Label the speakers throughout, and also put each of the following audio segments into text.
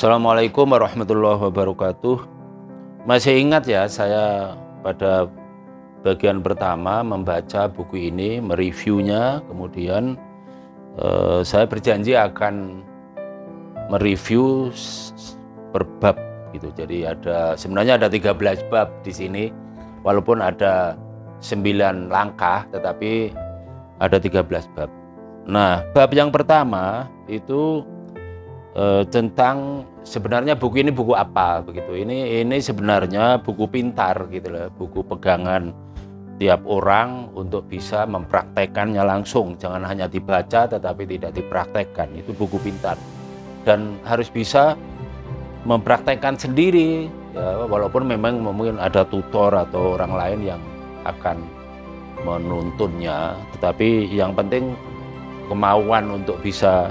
Speaker 1: Assalamualaikum warahmatullahi wabarakatuh. Masih ingat ya, saya pada bagian pertama membaca buku ini, mereviewnya, kemudian saya berjanji akan mereview per bab gitu. Jadi sebenarnya ada 13 bab di sini, walaupun ada 9 langkah, tetapi ada 13 bab. Nah, bab yang pertama itu tentang sebenarnya buku ini buku apa begitu. Ini sebenarnya buku pintar gitu loh, buku pegangan tiap orang untuk bisa mempraktekkannya langsung, jangan hanya dibaca tetapi tidak dipraktekkan. Itu buku pintar dan harus bisa mempraktekkan sendiri ya, walaupun memang mungkin ada tutor atau orang lain yang akan menuntunnya, tetapi yang penting kemauan untuk bisa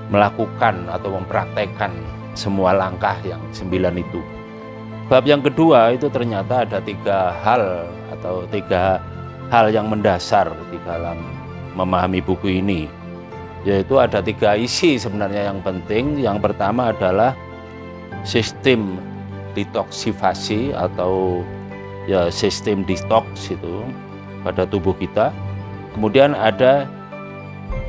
Speaker 1: melakukan atau mempraktekkan semua langkah yang 9 itu. Bab yang kedua itu ternyata ada 3 hal yang mendasar di dalam memahami buku ini, yaitu ada 3 isi sebenarnya yang penting. Yang pertama adalah sistem detoksifasi atau ya sistem detox itu pada tubuh kita. Kemudian ada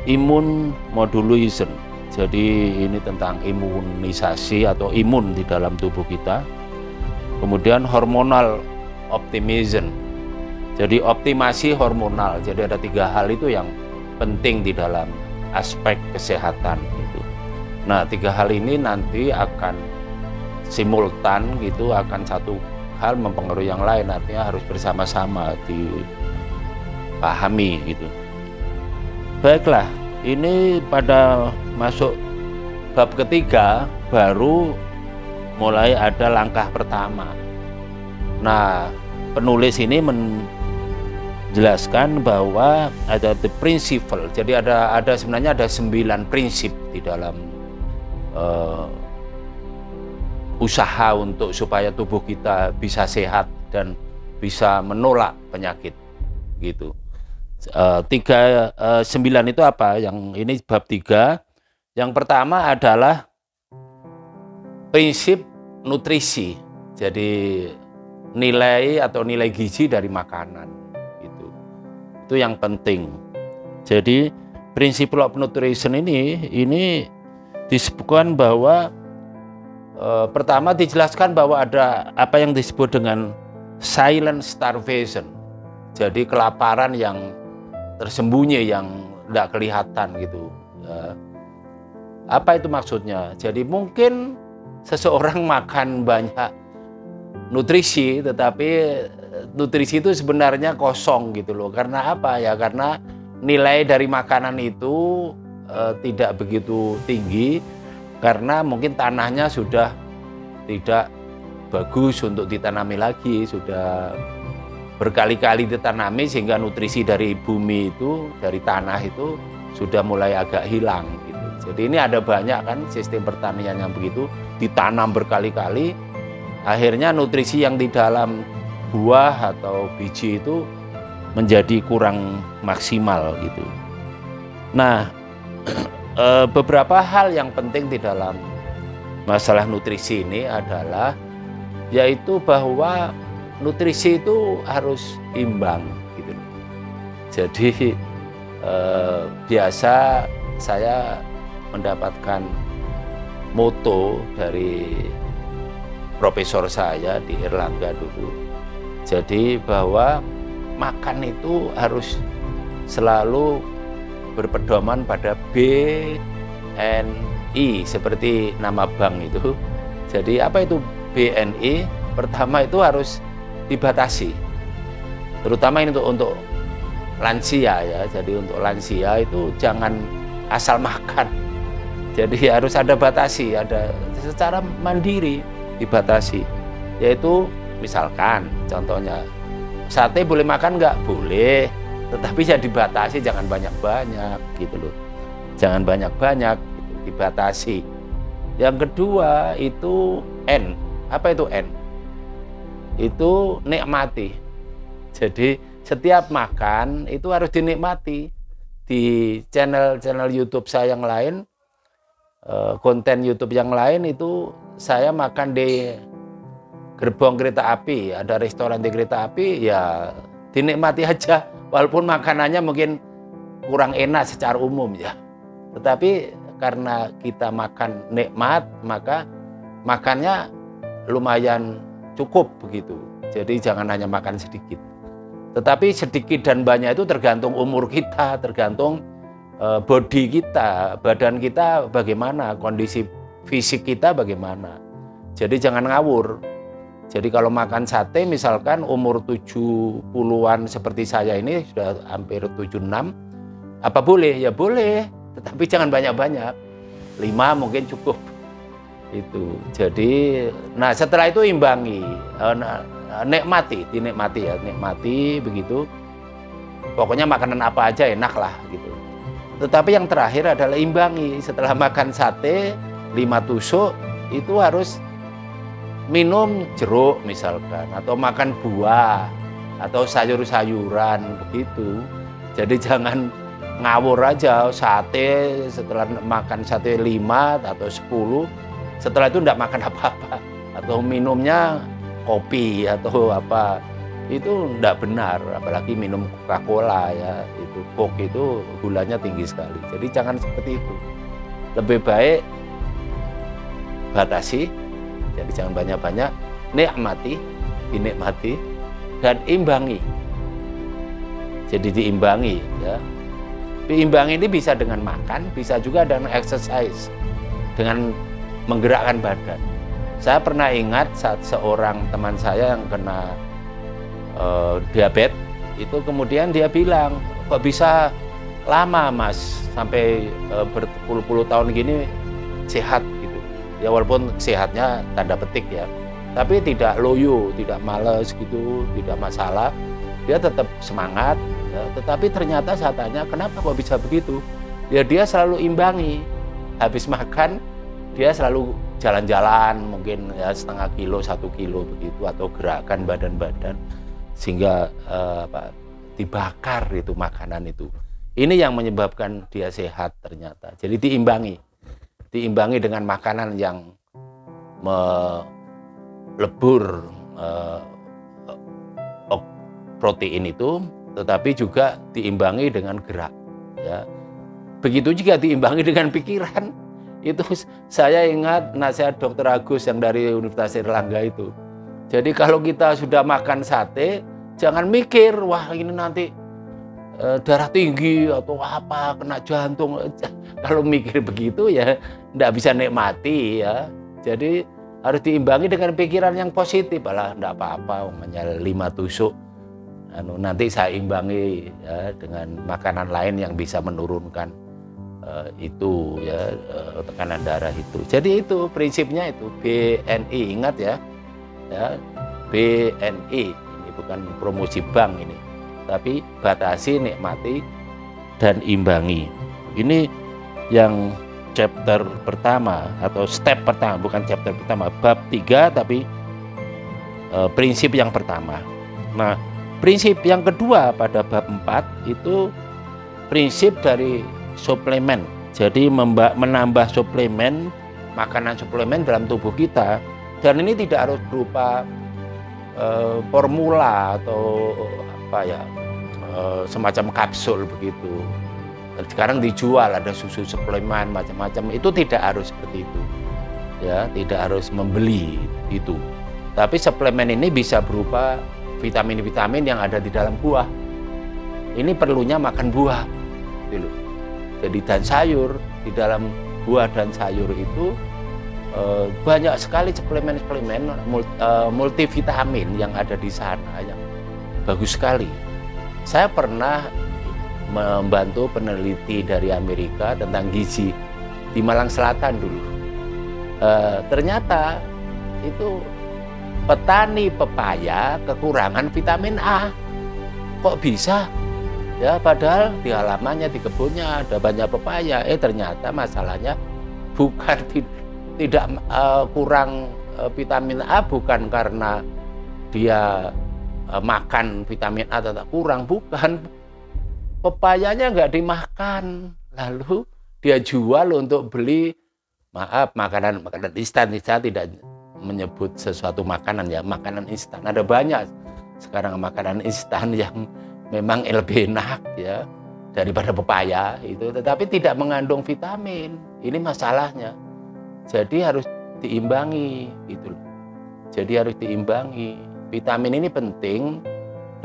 Speaker 1: imun modulation. Jadi ini tentang imunisasi atau imun di dalam tubuh kita. Kemudian hormonal optimism. Jadi optimasi hormonal. Jadi ada 3 hal itu yang penting di dalam aspek kesehatan itu. Nah, 3 hal ini nanti akan simultan gitu, akan satu hal mempengaruhi yang lain, artinya harus bersama-sama dipahami gitu. Baiklah, ini pada masuk bab ketiga baru mulai ada langkah pertama. Nah, penulis ini menjelaskan bahwa ada the principle. Jadi sebenarnya ada 9 prinsip di dalam usaha untuk supaya tubuh kita bisa sehat dan bisa menolak penyakit gitu. 9 itu apa? Yang ini bab 3. Yang pertama adalah prinsip nutrisi. Jadi nilai atau nilai gizi dari makanan gitu. Itu yang penting. Jadi prinsip of nutrition ini disebutkan bahwa pertama dijelaskan bahwa ada apa yang disebut dengan silent starvation. Jadi kelaparan yang tersembunyi, yang tidak kelihatan gitu. Apa itu maksudnya? Jadi mungkin seseorang makan banyak nutrisi, tetapi nutrisi itu sebenarnya kosong gitu loh. Karena apa ya? Karena nilai dari makanan itu tidak begitu tinggi, karena mungkin tanahnya sudah tidak bagus untuk ditanami lagi, sudah berkali-kali ditanami sehingga nutrisi dari bumi itu, dari tanah itu sudah mulai agak hilang gitu. Jadi ini ada banyak kan sistem pertanian yang begitu, ditanam berkali-kali, akhirnya nutrisi yang di dalam buah atau biji itu menjadi kurang maksimal gitu. Nah, beberapa hal yang penting di dalam masalah nutrisi ini adalah yaitu bahwa nutrisi itu harus imbang gitu. Jadi biasa saya mendapatkan moto dari profesor saya di Erlangga dulu. Jadi bahwa makan itu harus selalu berpedoman pada BNI seperti nama bank itu. Jadi apa itu BNI? Pertama itu harus dibatasi, terutama ini untuk lansia ya. Jadi untuk lansia itu jangan asal makan, jadi harus ada batasi, ada secara mandiri dibatasi, yaitu misalkan contohnya sate boleh makan nggak? Boleh, tetapi ya dibatasi, jangan banyak-banyak gitu loh, jangan banyak-banyak gitu, dibatasi. Yang kedua itu N. Apa itu N? Itu nikmati. Jadi setiap makan itu harus dinikmati. Di channel YouTube saya yang lain konten YouTube yang lain itu saya makan di gerbong kereta api, ada restoran di kereta api, ya dinikmati aja, walaupun makanannya mungkin kurang enak secara umum ya. Tetapi karena kita makan nikmat, maka makannya lumayan cukup begitu. Jadi jangan hanya makan sedikit. Tetapi sedikit dan banyak itu tergantung umur kita, tergantung body kita, badan kita bagaimana, kondisi fisik kita bagaimana. Jadi jangan ngawur. Jadi kalau makan sate misalkan umur 70-an seperti saya ini sudah hampir 76, apa boleh? Ya boleh, tetapi jangan banyak-banyak. 5 mungkin cukup. Itu. Jadi nah setelah itu imbangi, dinikmati ya, nikmati begitu. Pokoknya makanan apa aja enak lah gitu. Tetapi yang terakhir adalah imbangi. Setelah makan sate 5 tusuk itu harus minum jeruk misalkan, atau makan buah, atau sayur-sayuran begitu. Jadi jangan ngawur aja sate, setelah makan sate 5 atau 10, setelah itu enggak makan apa-apa. Atau minumnya kopi atau apa. Itu enggak benar, apalagi minum Coca-Cola ya, itu Coke itu gulanya tinggi sekali. Jadi jangan seperti itu. Lebih baik batasi, jadi jangan banyak-banyak, dinikmati dan imbangi. Jadi diimbangi ya. Diimbangi ini bisa dengan makan, bisa juga dengan exercise, dengan menggerakkan badan. Saya pernah ingat saat seorang teman saya yang kena diabetes itu, kemudian dia bilang, kok bisa lama mas sampai berpuluh-puluh tahun gini sehat gitu ya, walaupun sehatnya tanda petik ya, tapi tidak loyo, tidak males gitu, tidak masalah, dia tetap semangat ya. Tetapi ternyata saya tanya, kenapa kok bisa begitu ya, dia selalu imbangi. Habis makan dia selalu jalan-jalan mungkin ya setengah kilo, 1 kilo begitu, atau gerakan badan-badan sehingga dibakar itu makanan itu. Ini yang menyebabkan dia sehat ternyata. Jadi diimbangi dengan makanan yang melebur protein itu, tetapi juga diimbangi dengan gerak ya. Begitu juga diimbangi dengan pikiran. Itu saya ingat nasihat Dr. Agus yang dari Universitas Airlangga itu. Jadi kalau kita sudah makan sate, jangan mikir, wah ini nanti darah tinggi atau apa, kena jantung. Kalau mikir begitu ya enggak bisa nikmati ya. Jadi harus diimbangi dengan pikiran yang positif. Alah enggak apa-apa, hanya 5 tusuk. Nanti saya imbangi ya dengan makanan lain yang bisa menurunkan itu ya, tekanan darah itu. Jadi itu prinsipnya itu BNI, ingat ya. Ya, BNI ini bukan promosi bank ini, tapi batasi, nikmati dan imbangi. Ini yang chapter pertama atau step pertama, bukan chapter pertama, bab 3, tapi prinsip yang pertama. Nah, prinsip yang kedua pada bab 4 itu prinsip dari suplemen. Jadi menambah suplemen, makanan suplemen dalam tubuh kita. Dan ini tidak harus berupa formula atau apa ya, semacam kapsul begitu. Dan sekarang dijual ada susu suplemen macam-macam, itu tidak harus seperti itu. Ya, tidak harus membeli itu. Tapi suplemen ini bisa berupa vitamin-vitamin yang ada di dalam buah. Ini perlunya makan buah. Gitu. Jadi dan sayur, di dalam buah dan sayur itu banyak sekali suplemen-suplemen multivitamin yang ada di sana yang bagus sekali. Saya pernah membantu peneliti dari Amerika tentang gizi di Malang Selatan dulu. Ternyata itu petani pepaya kekurangan vitamin A. Kok bisa? Ya padahal di halamannya, di kebunnya ada banyak pepaya. Ternyata masalahnya bukan tidak kurang vitamin A, bukan karena dia makan vitamin A tetap kurang, bukan. Pepayanya nggak dimakan, lalu dia jual untuk beli Maaf, makanan instan, saya tidak menyebut sesuatu makanan ya, makanan instan. Ada banyak sekarang makanan instan yang memang lebih enak ya daripada pepaya itu, tetapi tidak mengandung vitamin. Ini masalahnya. Jadi harus diimbangi gitu. Jadi harus diimbangi. Vitamin ini penting,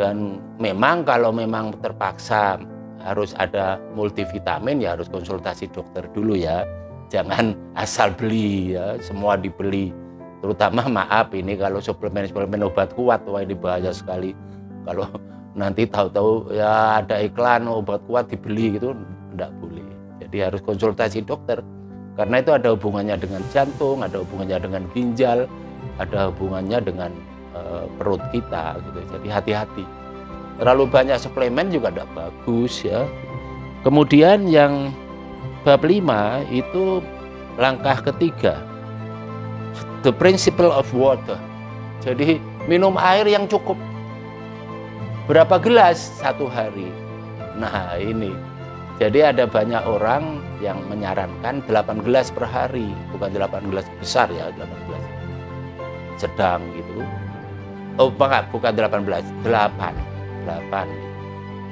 Speaker 1: dan memang kalau memang terpaksa harus ada multivitamin ya harus konsultasi dokter dulu ya. Jangan asal beli ya, semua dibeli. Terutama maaf ini kalau suplemen obat kuat, wah ini bahaya sekali. Kalau nanti tahu-tahu ya ada iklan obat kuat dibeli gitu, enggak boleh. Jadi harus konsultasi dokter. Karena itu ada hubungannya dengan jantung, ada hubungannya dengan ginjal, ada hubungannya dengan perut kita gitu. Jadi hati-hati. Terlalu banyak suplemen juga tidak bagus ya. Kemudian yang bab 5 itu langkah ketiga, the principle of water. Jadi minum air yang cukup. Berapa gelas satu hari? Nah ini, jadi ada banyak orang yang menyarankan 8 gelas per hari, bukan 8 gelas besar ya, 8 gelas sedang gitu. Oh bukan 18, 8.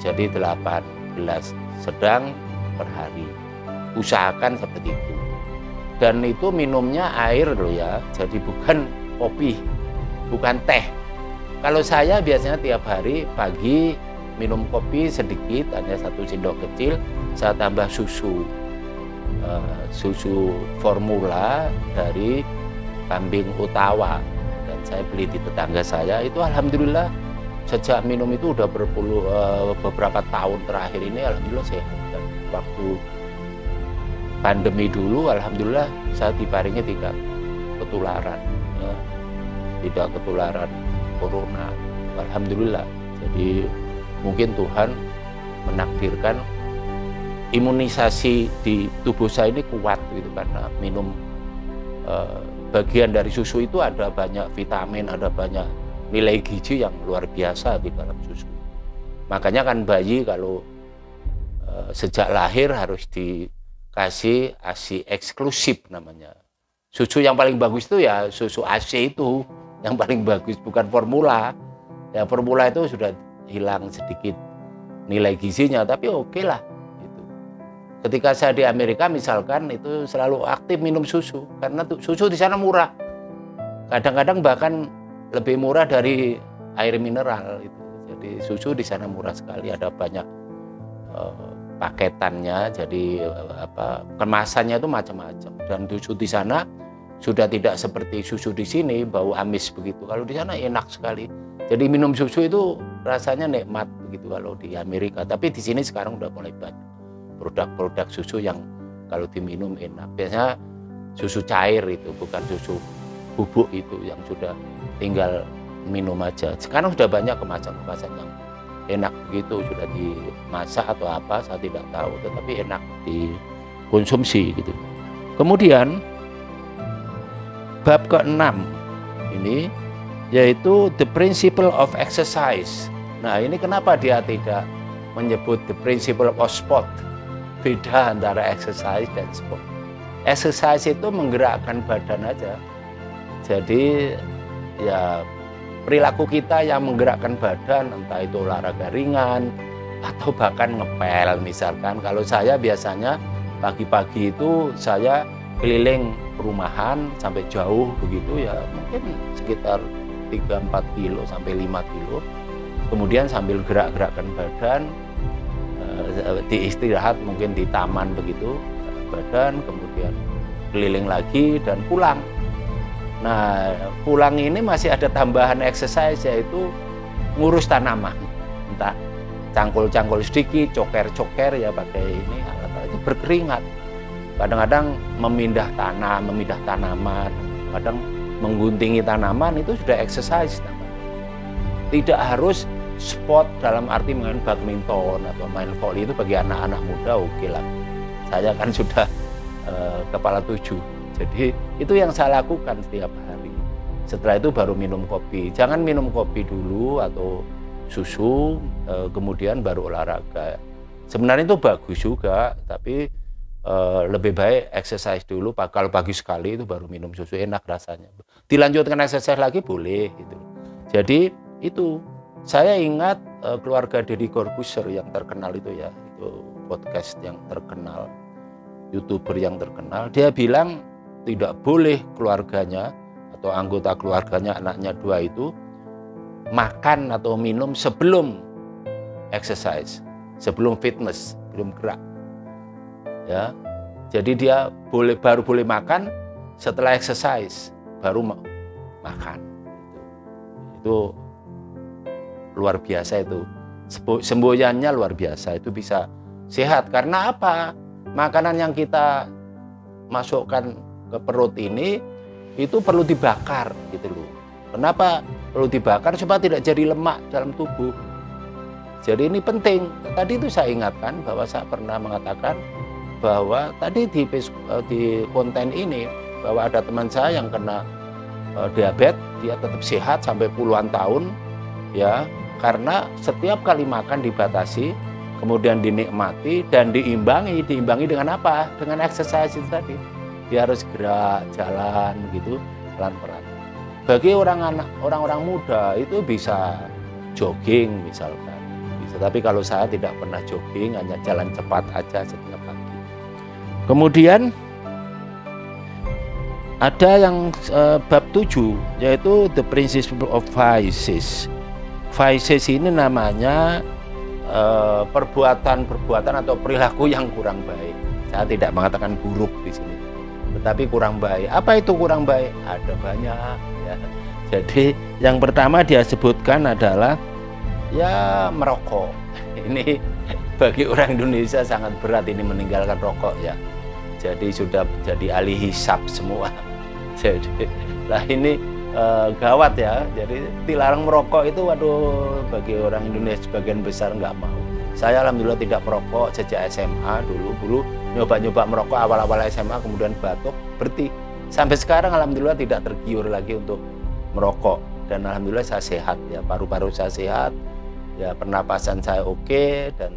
Speaker 1: Jadi 8 gelas sedang per hari. Usahakan seperti itu. Dan itu minumnya air loh ya, jadi bukan kopi, bukan teh. Kalau saya biasanya tiap hari pagi minum kopi sedikit, hanya 1 sendok kecil, saya tambah susu. Susu formula dari kambing Ottawa. Dan saya beli di tetangga saya, itu alhamdulillah sejak minum itu udah beberapa tahun terakhir ini alhamdulillah sehat. Dan waktu pandemi dulu alhamdulillah saya diparingi tidak ketularan ya, tidak ketularan corona, alhamdulillah. Jadi mungkin Tuhan menakdirkan imunisasi di tubuh saya ini kuat gitu, karena minum bagian dari susu itu ada banyak vitamin, ada banyak nilai gizi yang luar biasa di dalam susu. Makanya kan bayi kalau sejak lahir harus dikasih ASI eksklusif namanya. Susu yang paling bagus itu ya susu ASI itu yang paling bagus, bukan formula. Ya formula itu sudah hilang sedikit nilai gizinya, tapi oke lah. Gitu. Ketika saya di Amerika misalkan itu selalu aktif minum susu, karena susu di sana murah. Kadang-kadang bahkan lebih murah dari air mineral itu. Jadi susu di sana murah sekali, ada banyak paketannya, jadi kemasannya itu macam-macam. Dan susu di sana sudah tidak seperti susu di sini bau amis begitu. Kalau di sana enak sekali. Jadi minum susu itu rasanya nikmat begitu kalau di Amerika. Tapi di sini sekarang udah mulai banyak produk-produk susu yang kalau diminum enak. Biasanya susu cair itu, bukan susu bubuk itu yang sudah tinggal minum aja. Sekarang sudah banyak kemasan-kemasan yang enak begitu, sudah dimasak atau apa saya tidak tahu, tetapi enak dikonsumsi gitu. Kemudian bab ke-6 ini yaitu the principle of exercise. Nah, ini kenapa dia tidak menyebut the principle of sport? Beda antara exercise dan sport. Exercise itu menggerakkan badan aja. Jadi ya perilaku kita yang menggerakkan badan, entah itu olahraga ringan atau bahkan ngepel misalkan. Kalau saya biasanya pagi-pagi itu saya keliling perumahan sampai jauh begitu ya, mungkin sekitar 3-4 kilo sampai 5 kilo. Kemudian sambil gerak-gerakkan badan, diistirahat mungkin di taman begitu badan, kemudian keliling lagi dan pulang. Nah, pulang ini masih ada tambahan exercise, yaitu ngurus tanaman. Entah cangkul-cangkul sedikit, coker-coker ya pakai ini, alat-alat itu berkeringat. Kadang-kadang memindah tanah, memindah tanaman, kadang mengguntingi tanaman, itu sudah exercise namanya. Tidak harus sport dalam arti main badminton atau main volley, itu bagi anak-anak muda oke lah. Saya kan sudah kepala 7. Jadi itu yang saya lakukan setiap hari. Setelah itu baru minum kopi. Jangan minum kopi dulu atau susu, kemudian baru olahraga. Sebenarnya itu bagus juga, tapi lebih baik exercise dulu. Kalau pagi sekali itu baru minum susu, enak rasanya. Dilanjutkan exercise lagi boleh gitu. Jadi itu saya ingat keluarga Deddy Corbuzier yang terkenal itu ya, itu podcast yang terkenal, YouTuber yang terkenal, dia bilang tidak boleh keluarganya atau anggota keluarganya, anaknya 2 itu makan atau minum sebelum exercise, sebelum fitness, belum gerak. Ya, jadi dia baru boleh makan setelah exercise, baru makan. Itu luar biasa itu. Semboyannya luar biasa, itu bisa sehat. Karena apa? Makanan yang kita masukkan ke perut ini itu perlu dibakar gitu loh. Kenapa perlu dibakar? Supaya tidak jadi lemak dalam tubuh. Jadi ini penting. Tadi itu saya ingatkan bahwa saya pernah mengatakan bahwa tadi di konten ini bahwa ada teman saya yang kena diabetes, dia tetap sehat sampai puluhan tahun ya, karena setiap kali makan dibatasi, kemudian dinikmati dan diimbangi dengan apa? Dengan exercise itu tadi. Dia harus gerak, jalan gitu pelan-pelan. Bagi orang-orang muda itu bisa jogging misalkan. Bisa, tapi kalau saya tidak pernah jogging, hanya jalan cepat aja setiap pagi. Kemudian ada yang bab 7 yaitu the principle of vices. Vices ini namanya perbuatan atau perilaku yang kurang baik. Saya tidak mengatakan buruk di sini, tetapi kurang baik. Apa itu kurang baik? Ada banyak ya. Jadi yang pertama dia sebutkan adalah ya merokok. Ini bagi orang Indonesia sangat berat ini meninggalkan rokok ya. Jadi sudah jadi ahli hisab semua. Jadi lah ini gawat ya. Jadi dilarang merokok itu waduh, bagi orang Indonesia sebagian besar nggak mau. Saya alhamdulillah tidak merokok sejak SMA dulu nyoba-nyoba merokok awal-awal SMA, kemudian batuk, berhenti. Sampai sekarang alhamdulillah tidak tergiur lagi untuk merokok, dan alhamdulillah saya sehat ya, paru-paru saya sehat ya, pernapasan saya oke, dan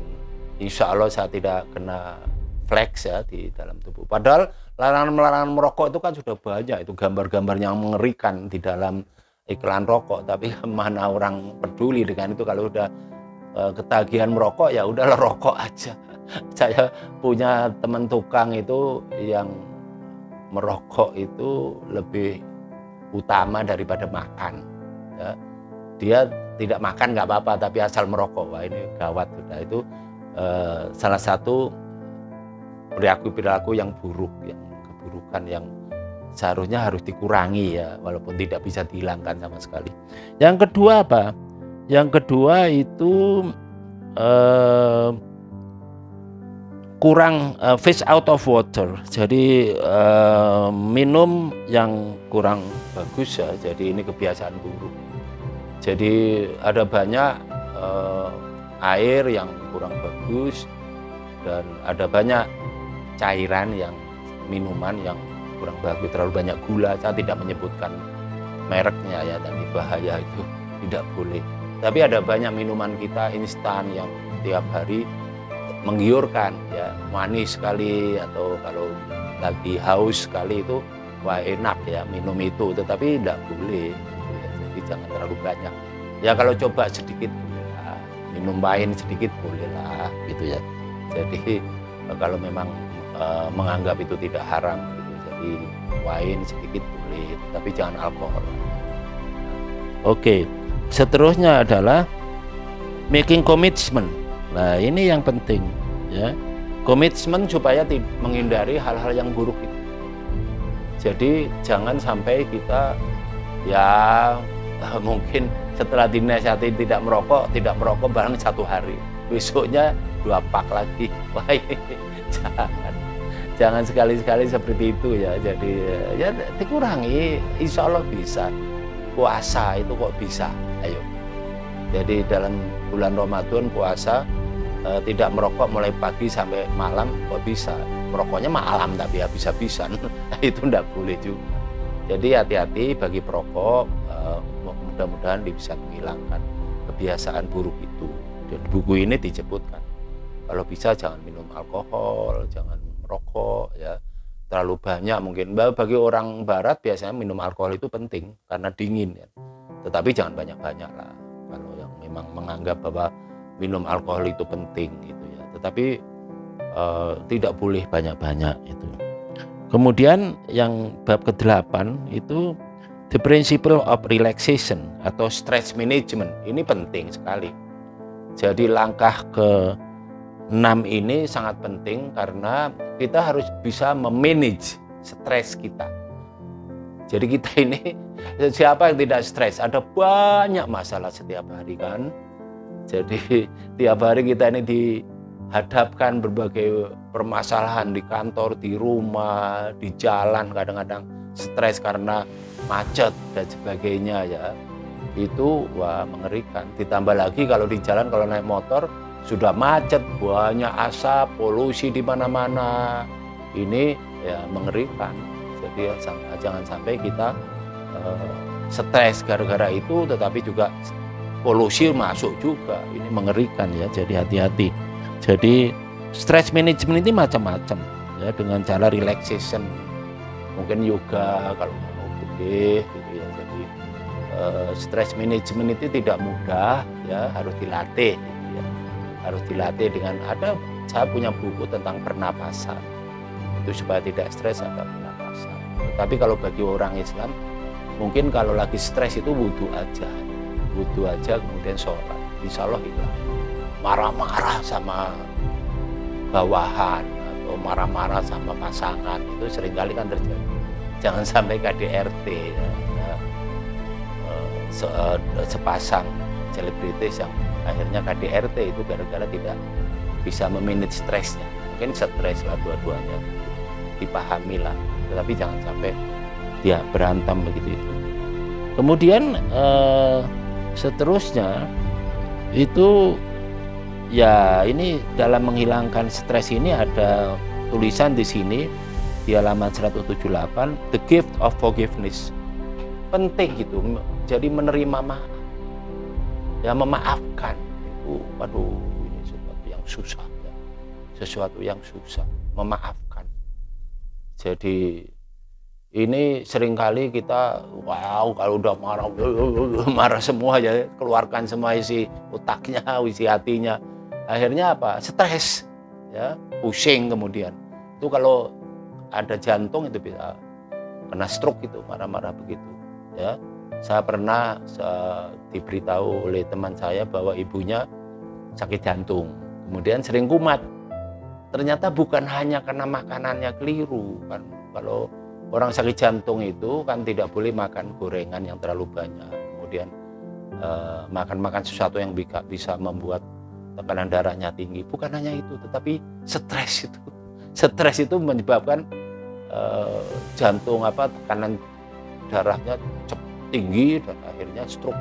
Speaker 1: insya Allah saya tidak kena flex ya di dalam tubuh. Padahal larangan merokok itu kan sudah banyak, itu gambar-gambar yang mengerikan di dalam iklan rokok, tapi mana orang peduli dengan itu. Kalau udah ketagihan merokok ya udahlah rokok aja. Saya punya teman tukang itu yang merokok itu lebih utama daripada makan ya. Dia tidak makan nggak apa-apa, tapi asal merokok, wah ini gawat sudah. Itu salah satu perilaku yang buruk, yang keburukan yang seharusnya harus dikurangi ya, walaupun tidak bisa dihilangkan sama sekali. Yang kedua apa? Yang kedua itu kurang fish out of water. Jadi minum yang kurang bagus ya. Jadi ini kebiasaan buruk. Jadi ada banyak air yang kurang bagus, dan ada banyak cairan yang minuman yang kurang bagus, terlalu banyak gula. Saya tidak menyebutkan mereknya ya, tapi bahaya, itu tidak boleh. Tapi ada banyak minuman kita instan yang tiap hari menggiurkan ya, manis sekali, atau kalau lagi haus sekali itu wah enak ya minum itu, tetapi tidak boleh ya. Jadi jangan terlalu banyak ya, kalau coba sedikit bolehlah, minum wine sedikit bolehlah gitu ya. Jadi kalau memang menganggap itu tidak haram gitu, jadi wine sedikit boleh, tapi jangan alkohol. Oke, seterusnya adalah making commitment. Nah ini yang penting ya, komitmen supaya menghindari hal-hal yang buruk itu. Jadi jangan sampai kita ya mungkin setelah dinasihati tidak merokok barang 1 hari, besoknya 2 pak lagi. Wah ini jangan sekali-sekali seperti itu ya. Jadi ya dikurangi, insya Allah bisa. Puasa itu kok bisa, ayo. Jadi dalam bulan Ramadan puasa tidak merokok mulai pagi sampai malam, kok bisa. Merokoknya malam tapi habis-habisan, itu tidak boleh juga. Jadi hati-hati bagi perokok, mudah-mudahan bisa menghilangkan kebiasaan buruk itu. Dan buku ini disebutkan, kalau bisa jangan minum alkohol, jangan merokok. rokok ya, terlalu banyak mungkin. Bagi orang barat biasanya minum alkohol itu penting karena dingin ya. Tetapi jangan banyak-banyak lah kalau yang memang menganggap bahwa minum alkohol itu penting gitu ya. Tetapi tidak boleh banyak-banyak itu. Kemudian yang bab ke-8 itu the principle of relaxation atau stress management. Ini penting sekali. Jadi langkah ke-6 ini sangat penting karena kita harus bisa memanage stres kita. Jadi kita ini, siapa yang tidak stres? Ada banyak masalah setiap hari kan. Jadi tiap hari kita ini dihadapkan berbagai permasalahan di kantor, di rumah, di jalan, kadang-kadang stres karena macet dan sebagainya ya. Itu wah mengerikan. Ditambah lagi kalau di jalan, kalau naik motor sudah macet, banyak asap, polusi di mana-mana. Ini ya mengerikan. Jadi ya, jangan sampai kita stres gara-gara itu, tetapi juga polusi masuk juga. Ini mengerikan ya. Jadi hati-hati. Jadi stress management ini macam-macam ya, dengan cara relaxation. Mungkin yoga kalau mau boleh gitu ya. Jadi stress management itu tidak mudah ya, harus dilatih gitu ya. Harus dilatih dengan saya punya buku tentang pernapasan. Itu supaya tidak stres ada pernapasan. Tapi kalau bagi orang Islam mungkin kalau lagi stres itu wudhu aja kemudian sholat, insya Allah hilang. Marah-marah sama bawahan atau marah-marah sama pasangan itu seringkali kan terjadi. Jangan sampai KDRT ya. Sepasang selebritis yang akhirnya KDRT itu gara-gara tidak bisa memanage stresnya. Mungkin stres lah dua-duanya, dipahamilah, tetapi jangan sampai dia berantem begitu itu. Kemudian seterusnya itu ya, ini dalam menghilangkan stres ini ada tulisan di sini di halaman 178, the gift of forgiveness. Penting gitu. Jadi menerima maaf, ya memaafkan itu, waduh ini sesuatu yang susah ya. Sesuatu yang susah, memaafkan. Jadi ini seringkali kita, wow kalau udah marah semua ya, keluarkan semua isi otaknya, isi hatinya. Akhirnya apa? Stres, ya, pusing kemudian. Itu kalau ada jantung itu bisa kena stroke itu, marah-marah begitu, ya. Saya pernah diberitahu oleh teman saya bahwa ibunya sakit jantung, kemudian sering kumat. Ternyata bukan hanya karena makanannya keliru kan. Kalau orang sakit jantung itu kan tidak boleh makan gorengan yang terlalu banyak, kemudian makan sesuatu yang bisa membuat tekanan darahnya tinggi. Bukan hanya itu, tetapi stres itu. Stres itu menyebabkan jantung tekanan darahnya tinggi dan akhirnya stroke,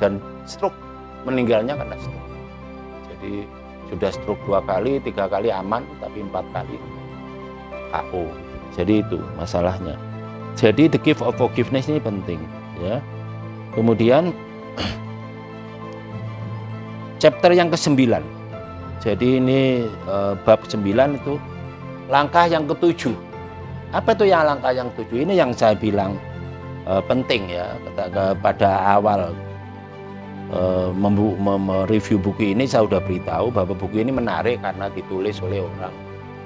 Speaker 1: dan stroke meninggalnya karena stroke. Jadi sudah stroke 2 kali, 3 kali aman, tapi 4 kali KO. Jadi itu masalahnya. Jadi the gift of forgiveness ini penting ya. Kemudian chapter yang ke-9. Jadi ini bab 9 itu langkah yang ke-7. Apa itu yang langkah yang 7? Ini yang saya bilang penting ya. Pada awal mereview buku ini saya sudah beritahu bahwa buku ini menarik karena ditulis oleh orang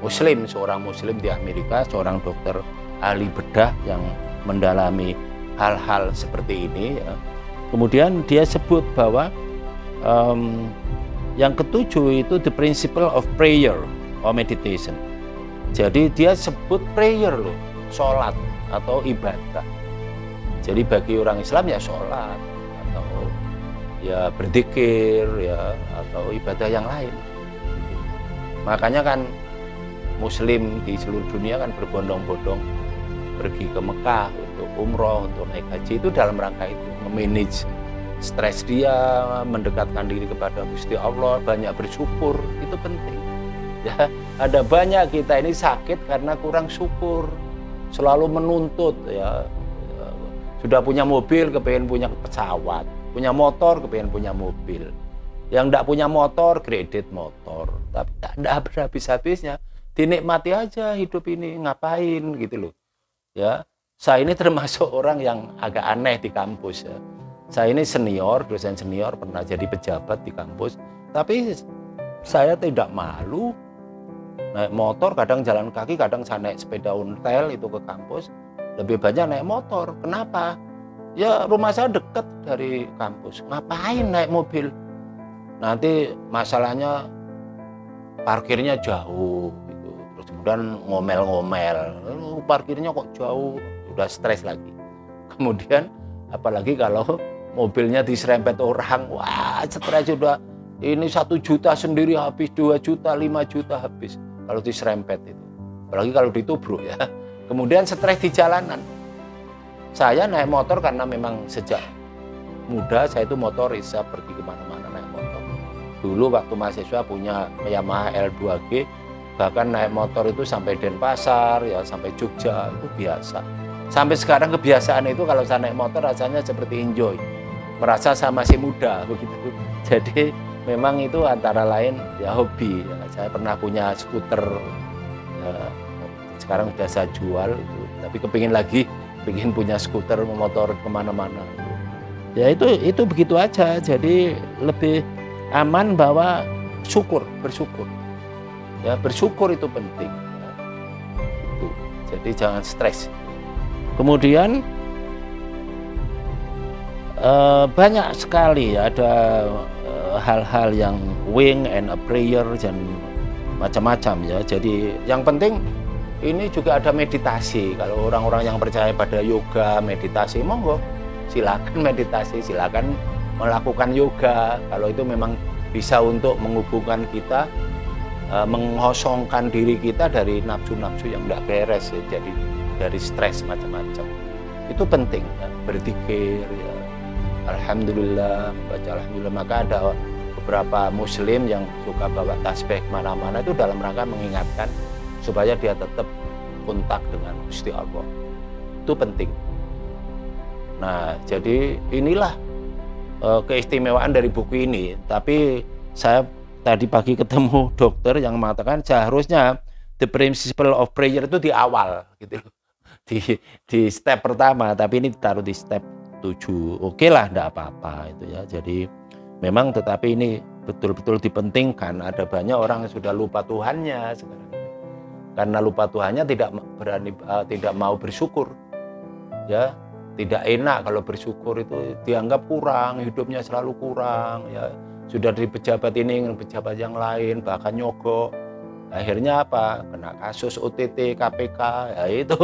Speaker 1: Muslim, seorang Muslim di Amerika, seorang dokter ahli bedah yang mendalami hal-hal seperti ini ya. Kemudian dia sebut bahwa yang ke-7 itu the principle of prayer or meditation. Jadi dia sebut prayer loh, sholat atau ibadah. Jadi bagi orang Islam ya sholat atau ya berzikir ya atau ibadah yang lain. Makanya kan Muslim di seluruh dunia kan berbondong-bondong pergi ke Mekah untuk umroh, untuk naik haji, itu dalam rangka itu memanage stres dia, mendekatkan diri kepada Gusti Allah, banyak bersyukur, itu penting. Ya, ada banyak kita ini sakit karena kurang syukur, selalu menuntut ya. Sudah punya mobil, kepengen punya pesawat, punya motor, kepengen punya mobil. Yang tidak punya motor, kredit motor, tapi tidak habis-habisnya. dinikmati aja hidup ini, ngapain gitu loh. Ya, saya ini termasuk orang yang agak aneh di kampus ya. Saya ini senior, dosen senior, pernah jadi pejabat di kampus, tapi saya tidak malu naik motor, kadang jalan kaki, kadang saya naik sepeda ontel itu ke kampus, lebih banyak naik motor. Kenapa? Ya rumah saya dekat dari kampus, ngapain naik mobil? Nanti masalahnya parkirnya jauh gitu. Terus kemudian ngomel-ngomel, parkirnya kok jauh, udah stres lagi. Kemudian apalagi kalau mobilnya diserempet orang, wah stres sudah. Ini 1 juta sendiri habis, 2 juta, 5 juta habis kalau diserempet itu. Apalagi kalau ditubruk ya. Kemudian stres di jalanan. Saya naik motor karena memang sejak muda saya itu motoris, saya pergi kemana-mana naik motor. Dulu waktu mahasiswa punya Yamaha L2G, bahkan naik motor itu sampai Denpasar, ya sampai Jogja, itu biasa. Sampai sekarang kebiasaan itu kalau saya naik motor rasanya seperti enjoy. Merasa saya masih muda begitu. Jadi memang itu antara lain ya hobi. Ya, saya pernah punya skuter, ya, sekarang sudah saya jual itu. Tapi kepingin lagi, pengen punya skuter memotor kemana-mana. Ya itu begitu aja. Jadi lebih aman bahwa bersyukur. Ya bersyukur itu penting. Ya, itu. Jadi jangan stres. Kemudian banyak sekali ada hal-hal yang wing and a prayer dan macam-macam ya. Jadi yang penting ini juga ada meditasi. Kalau orang-orang yang percaya pada yoga, meditasi, monggo silakan meditasi, silakan melakukan yoga. Kalau itu memang bisa untuk menghubungkan kita, mengosongkan diri kita dari nafsu-nafsu yang tidak beres ya. Jadi dari stres macam-macam. Itu penting ya. Berzikir ya. Alhamdulillah, baca alhamdulillah. Maka ada beberapa muslim yang suka bawa tasbih kemana-mana itu dalam rangka mengingatkan supaya dia tetap kontak dengan Gusti Allah. Itu penting. Nah, jadi inilah keistimewaan dari buku ini. Tapi saya tadi pagi ketemu dokter yang mengatakan seharusnya the principle of prayer itu di awal gitu loh. Di step pertama, tapi ini ditaruh di step 7. Oke lah, enggak apa-apa itu ya. Jadi memang tetapi ini betul-betul dipentingkan. Ada banyak orang yang sudah lupa Tuhannya sekarang. Karena lupa Tuhannya tidak mau bersyukur. Ya, tidak enak kalau bersyukur itu dianggap kurang, hidupnya selalu kurang ya. Sudah dari pejabat ini dengan pejabat yang lain, bahkan nyogok. Akhirnya apa? Kena kasus OTT, KPK, ya itu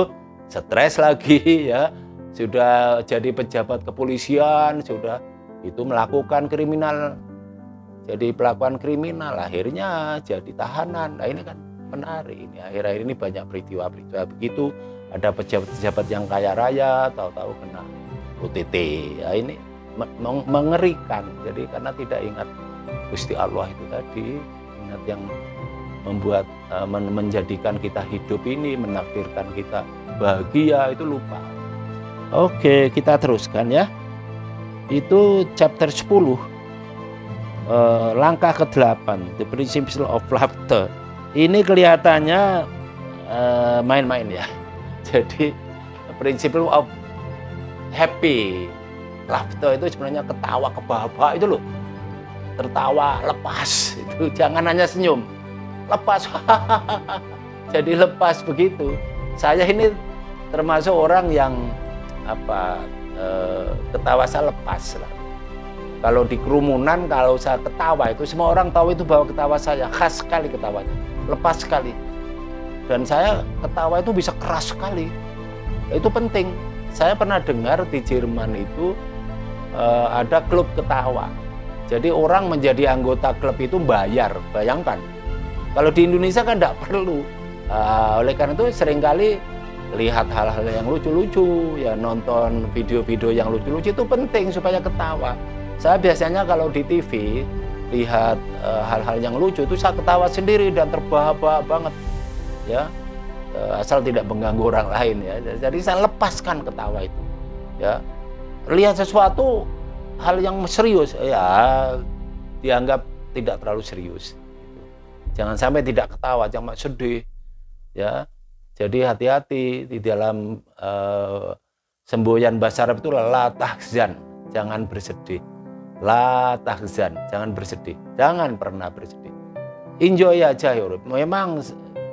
Speaker 1: stres lagi ya. Sudah jadi pejabat kepolisian, sudah itu melakukan kriminal, jadi pelakuan kriminal, akhirnya jadi tahanan. Nah ini kan menarik ini. Akhir-akhir ini banyak peristiwa-peristiwa begitu. Ada pejabat-pejabat yang kaya raya, tahu-tahu kena OTT. Ya ini mengerikan. Jadi karena tidak ingat Gusti Allah itu tadi, ingat yang membuat menjadikan kita hidup ini, menakdirkan kita bahagia, itu lupa. Oke, kita teruskan ya. Itu chapter 10, langkah ke-8, the principle of laughter. Ini kelihatannya main-main ya. Jadi principle of happy laughter itu sebenarnya ketawa kebahak itu loh. Tertawa lepas, itu jangan hanya senyum, lepas. Jadi lepas begitu. Saya ini termasuk orang yang ketawa saya lepas lah. Kalau di kerumunan, kalau saya ketawa itu semua orang tahu itu bahwa ketawa saya khas sekali, ketawanya lepas sekali. Dan saya ketawa itu bisa keras sekali. Itu penting. Saya pernah dengar di Jerman itu ada klub ketawa. Jadi orang menjadi anggota klub itu bayar. Bayangkan. Kalau di Indonesia kan tidak perlu. Oleh karena itu seringkali lihat hal-hal yang lucu-lucu, ya nonton video-video yang lucu-lucu itu penting supaya ketawa. Saya biasanya kalau di TV lihat hal-hal yang lucu itu saya ketawa sendiri dan terbahak-bahak banget, ya asal tidak mengganggu orang lain ya. Jadi saya lepaskan ketawa itu, ya lihat sesuatu hal yang serius ya dianggap tidak terlalu serius. Jangan sampai tidak ketawa, jangan sedih. ya. Jadi hati-hati di dalam semboyan bahasa Arab itu la tahzan, jangan bersedih. La tahzan, jangan bersedih. Jangan pernah bersedih. Enjoy aja ya. Memang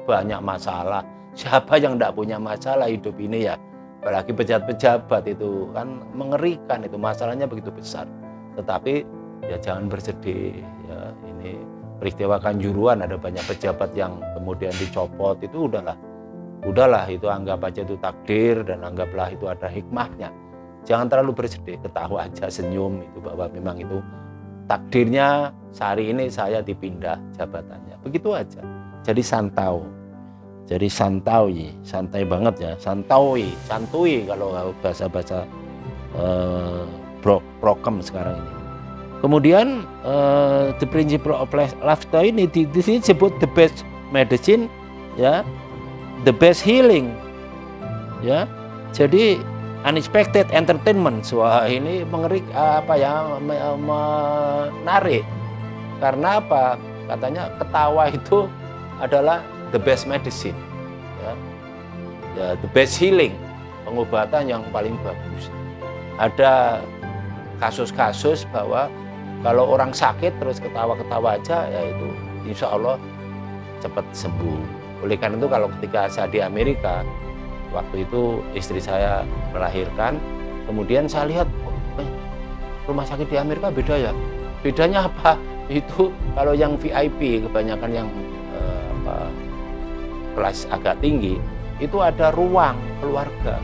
Speaker 1: banyak masalah. Siapa yang tidak punya masalah hidup ini ya? Apalagi pejabat-pejabat itu kan mengerikan, itu masalahnya begitu besar. Tetapi ya jangan bersedih ya. Ini peristiwa Kanjuruhan, ada banyak pejabat yang kemudian dicopot, itu udahlah itu anggap aja itu takdir, dan anggaplah itu ada hikmahnya. Jangan terlalu bersedih, ketawa aja, senyum itu bahwa memang itu takdirnya sehari ini saya dipindah jabatannya. Begitu aja. Jadi santau. Jadi santai banget ya. Santui kalau bahasa-bahasa prokem sekarang ini. Kemudian the principle of laughter ini di sini disebut the best medicine ya, the best healing ya. Jadi unexpected entertainment, wah ini menarik. Karena apa? Katanya ketawa itu adalah the best medicine ya, the best healing, pengobatan yang paling bagus. Ada kasus-kasus bahwa kalau orang sakit terus ketawa-ketawa aja, ya itu insya Allah cepat sembuh. Oleh karena itu kalau ketika saya di Amerika, waktu itu istri saya melahirkan, kemudian saya lihat rumah sakit di Amerika beda ya. Bedanya apa? Itu kalau yang VIP, kebanyakan yang kelas agak tinggi, itu ada ruang keluarga.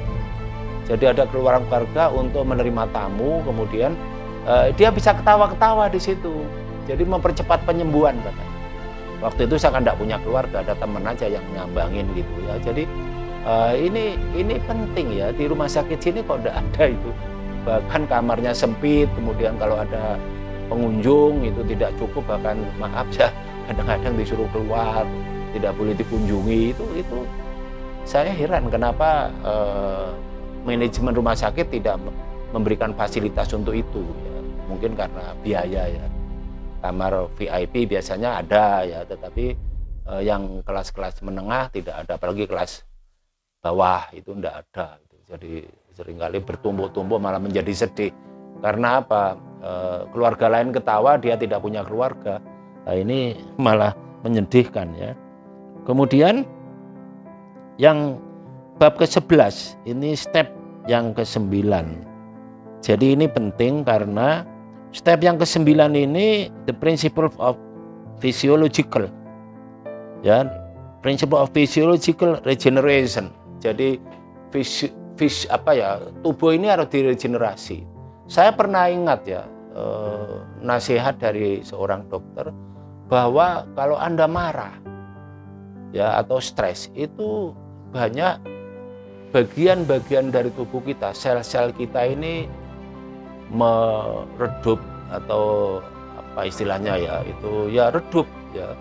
Speaker 1: Jadi ada ruang keluarga untuk menerima tamu, kemudian dia bisa ketawa-ketawa di situ. Jadi mempercepat penyembuhan katanya. Waktu itu saya kan tidak punya keluarga, ada teman aja yang nyambangin gitu ya. Jadi ini penting ya, di rumah sakit sini kok tidak ada itu. Bahkan kamarnya sempit, kemudian kalau ada pengunjung itu tidak cukup, bahkan maaf ya kadang-kadang disuruh keluar, tidak boleh dikunjungi. Itu saya heran kenapa manajemen rumah sakit tidak memberikan fasilitas untuk itu ya. Mungkin karena biaya ya. Kamar VIP biasanya ada ya, tetapi yang kelas-kelas menengah tidak ada, apalagi kelas bawah itu tidak ada. Jadi seringkali bertumpuk-tumpuk malah menjadi sedih. Karena apa? Keluarga lain ketawa, dia tidak punya keluarga. Nah, ini malah menyedihkan ya. Kemudian yang bab ke-11, ini step yang ke-9. Jadi ini penting karena step yang ke-9 ini the principle of physiological. Ya, principle of physiological regeneration. Jadi tubuh ini harus diregenerasi. Saya pernah ingat ya nasihat dari seorang dokter bahwa kalau Anda marah ya atau stres, itu banyak bagian-bagian dari tubuh kita, sel-sel kita ini meredup atau apa istilahnya ya, itu ya redup ya,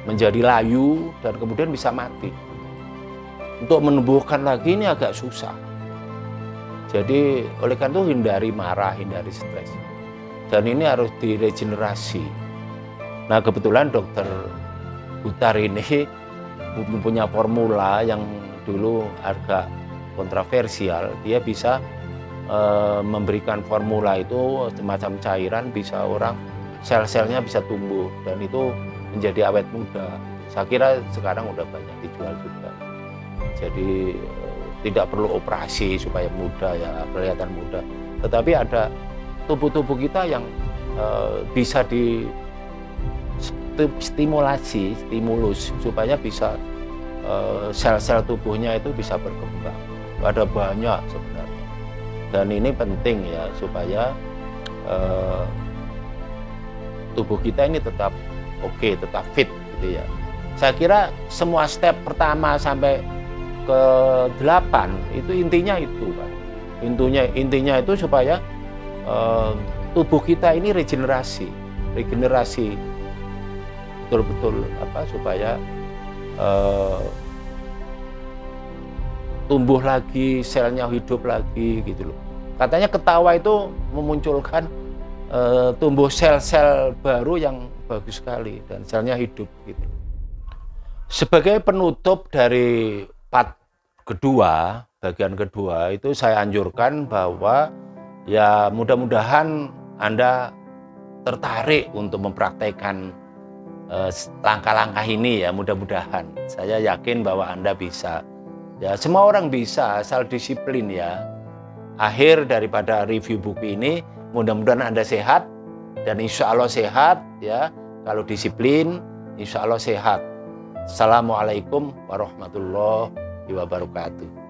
Speaker 1: menjadi layu dan kemudian bisa mati. Untuk menumbuhkan lagi ini agak susah. Jadi oleh karena itu hindari marah, hindari stres. Dan ini harus diregenerasi. Nah kebetulan dokter Butar ini mempunyai formula yang dulu agak kontroversial. Dia bisa memberikan formula itu semacam cairan, bisa orang sel-selnya bisa tumbuh dan itu menjadi awet muda. Saya kira sekarang udah banyak dijual juga. Jadi tidak perlu operasi supaya muda ya, kelihatan muda. Tetapi ada tubuh-tubuh kita yang bisa stimulus supaya bisa sel-sel tubuhnya itu bisa berkembang. Ada banyak sebenarnya. Dan ini penting ya supaya tubuh kita ini tetap oke, tetap fit gitu ya. Saya kira semua step pertama sampai ke 8 itu intinya itu kan. Intinya itu supaya tubuh kita ini regenerasi betul-betul supaya tumbuh lagi, selnya hidup lagi gitu loh. Katanya ketawa itu memunculkan tumbuh sel-sel baru yang bagus sekali dan selnya hidup gitu. Sebagai penutup dari part kedua, bagian kedua itu saya anjurkan bahwa ya mudah-mudahan Anda tertarik untuk mempraktekkan langkah-langkah ini ya, mudah-mudahan. Saya yakin bahwa Anda bisa. Ya, semua orang bisa asal disiplin ya. Akhir daripada review buku ini, mudah-mudahan Anda sehat dan insya Allah sehat ya. Kalau disiplin, insya Allah sehat. Assalamualaikum warahmatullahi wabarakatuh.